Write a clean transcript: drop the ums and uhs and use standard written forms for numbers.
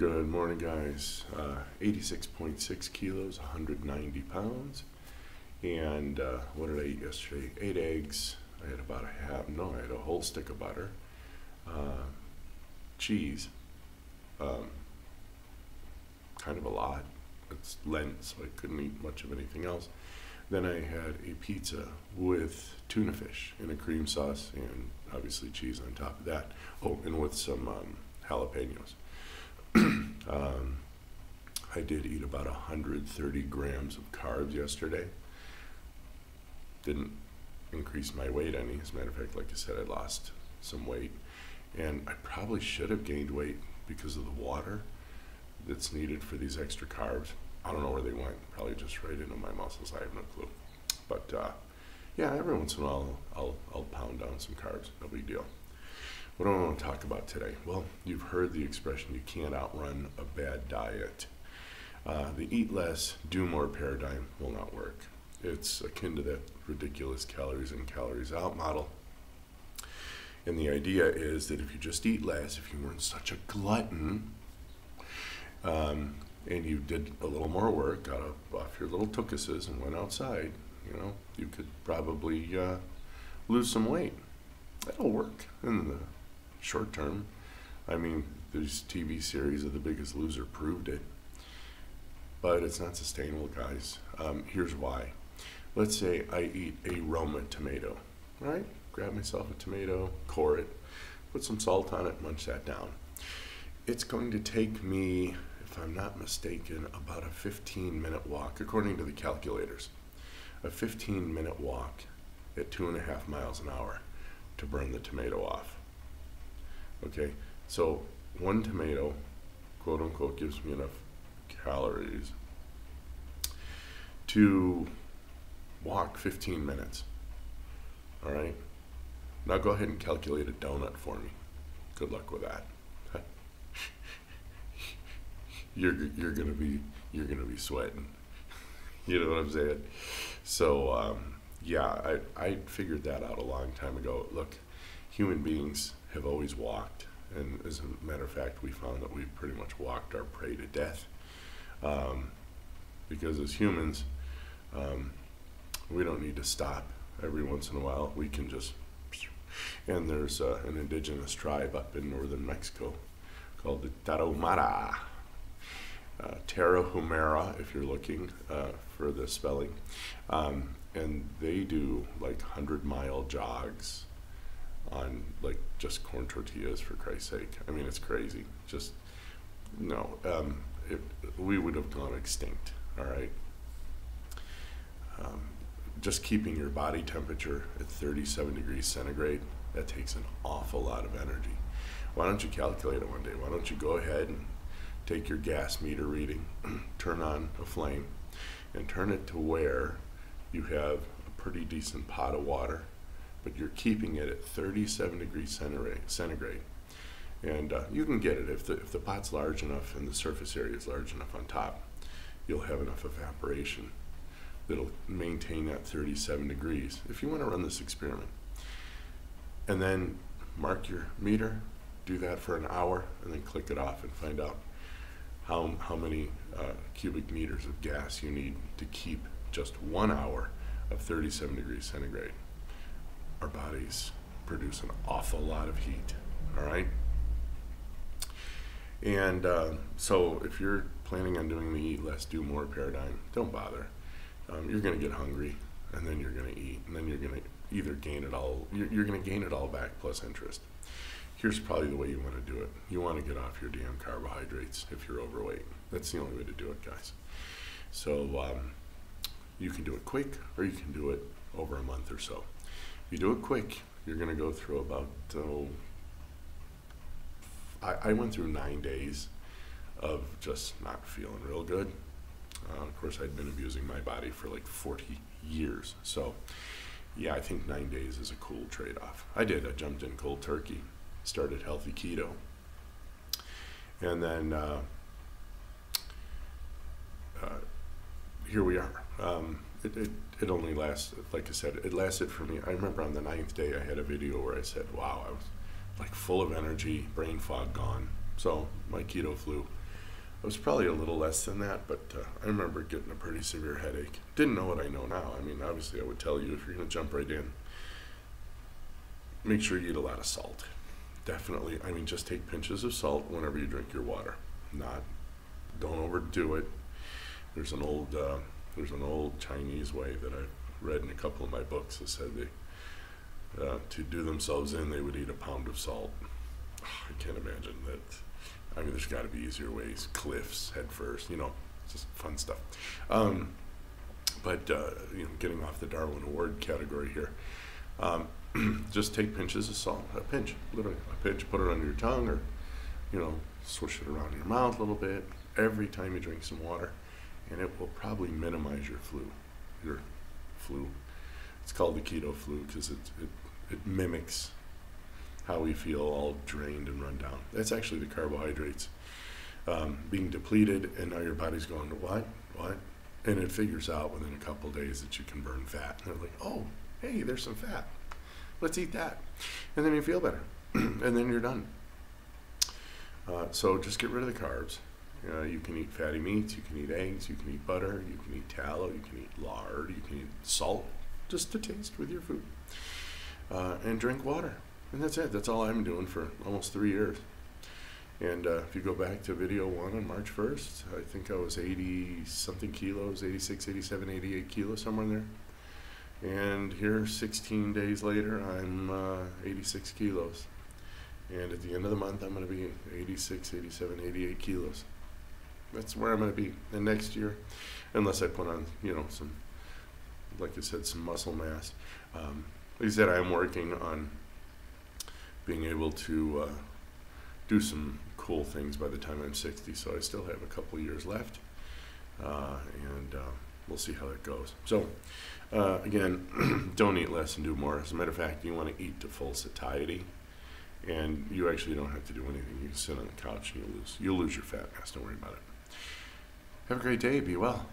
Good morning, guys. 86.6 kilos, 190 pounds. And what did I eat yesterday? 8 eggs. I had about I had a whole stick of butter. Cheese. Kind of a lot. It's Lent, so I couldn't eat much of anything else. Then I had a pizza with tuna fish in a cream sauce and obviously cheese on top of that. Oh, and with some jalapenos. I did eat about 130 grams of carbs yesterday. Didn't increase my weight any. As a matter of fact, like I said, I lost some weight. And I probably should have gained weight because of the water that's needed for these extra carbs. I don't know where they went. Probably just right into my muscles. I have no clue. But yeah, every once in a while I'll pound down some carbs. No big deal. What do I want to talk about today? Well, you've heard the expression, you can't outrun a bad diet. The eat less, do more paradigm will not work. It's akin to that ridiculous calories in, calories out model. And the idea is that if you just eat less, if you weren't such a glutton, and you did a little more work, got off your little tuchuses and went outside, you could probably lose some weight. That'll work in the short term. I mean, this TV series of The Biggest Loser proved it. But it's not sustainable, guys. Here's why. Let's say I eat a Roma tomato, right? Grab myself a tomato, core it, put some salt on it, munch that down. It's going to take me, if I'm not mistaken, about a 15-minute walk, according to the calculators. A 15-minute walk at 2.5 miles an hour to burn the tomato off. Okay, so one tomato, quote unquote, gives me enough calories to walk 15 minutes. All right, now go ahead and calculate a donut for me. Good luck with that. You're gonna be sweating. You know what I'm saying? So yeah, I figured that out a long time ago. Look, human beings have always walked, and as a matter of fact, we found that we've pretty much walked our prey to death. Because as humans, we don't need to stop every once in a while. We can just, and there's an indigenous tribe up in northern Mexico called the Tarahumara. Tarahumara, if you're looking for the spelling. And they do like 100-mile jogs on like just corn tortillas, for Christ's sake. I mean, it's crazy. Just, no, we would have gone extinct, all right? Just keeping your body temperature at 37 degrees centigrade, that takes an awful lot of energy. Why don't you calculate it one day? Why don't you go ahead and take your gas meter reading, turn on a flame, and turn it to where you have a pretty decent pot of water, but you're keeping it at 37 degrees centigrade. And you can get it if the pot's large enough and the surface area is large enough on top, you'll have enough evaporation that'll maintain that 37 degrees if you want to run this experiment. And then mark your meter, do that for an hour, and then click it off and find out how many cubic meters of gas you need to keep just 1 hour of 37 degrees centigrade. Our bodies produce an awful lot of heat, all right? And so if you're planning on doing the eat less, do more paradigm, don't bother. You're gonna get hungry, and then you're gonna eat, and then you're gonna either gain it all, you're gonna gain it all back plus interest. Here's probably the way you want to do it. You want to get off your damn carbohydrates if you're overweight. That's the only way to do it, guys. So you can do it quick, or you can do it over a month or so. If you do it quick, you're going to go through about, I went through 9 days of just not feeling real good. Of course, I'd been abusing my body for like 40 years. So yeah, I think 9 days is a cool trade-off. I jumped in cold turkey. Started healthy keto, and then here we are. It only lasted, like I said, it lasted for me. I remember on the 9th day I had a video where I said, wow, I was like full of energy, brain fog gone. So my keto flu I was probably a little less than that, but I remember getting a pretty severe headache. Didn't know what I know now. I mean, obviously I would tell you if you're going to jump right in, make sure you eat a lot of salt. Definitely, I mean, just take pinches of salt whenever you drink your water. Don't overdo it. There's an old Chinese way that I've read in a couple of my books that said to do themselves in, they would eat a pound of salt. I can't imagine that. I mean, there's got to be easier ways. Cliffs, head first, just fun stuff. But getting off the Darwin Award category here, just take pinches of salt, a pinch, literally a pinch, put it under your tongue, or swish it around in your mouth a little bit every time you drink some water, and it will probably minimize your flu. It's called the keto flu because it mimics how we feel, all drained and run down. That's actually the carbohydrates being depleted, and now your body's going, what? And it figures out within a couple days that you can burn fat. And they're like, oh, hey, there's some fat. Let's eat that. And then you feel better. And then you're done. So just get rid of the carbs. You can eat fatty meats, you can eat eggs, you can eat butter, you can eat tallow, you can eat lard, you can eat salt, just to taste with your food. And drink water. And that's it. That's all I'm doing for almost 3 years. And if you go back to video 1 on March 1st, I think I was 80-something kilos, 86, 87, 88 kilos, somewhere in there. And here, 16 days later, I'm 86 kilos. And at the end of the month, I'm going to be 86, 87, 88 kilos. That's where I'm going to be. And next year, unless I put on, some, like I said, some muscle mass. Like I said, I'm working on being able to do some cool things by the time I'm 60, so I still have a couple years left, and we'll see how that goes. So again, don't eat less and do more. As a matter of fact, you want to eat to full satiety, and you actually don't have to do anything. You can sit on the couch and you'll lose your fat mass. Don't worry about it. Have a great day. Be well.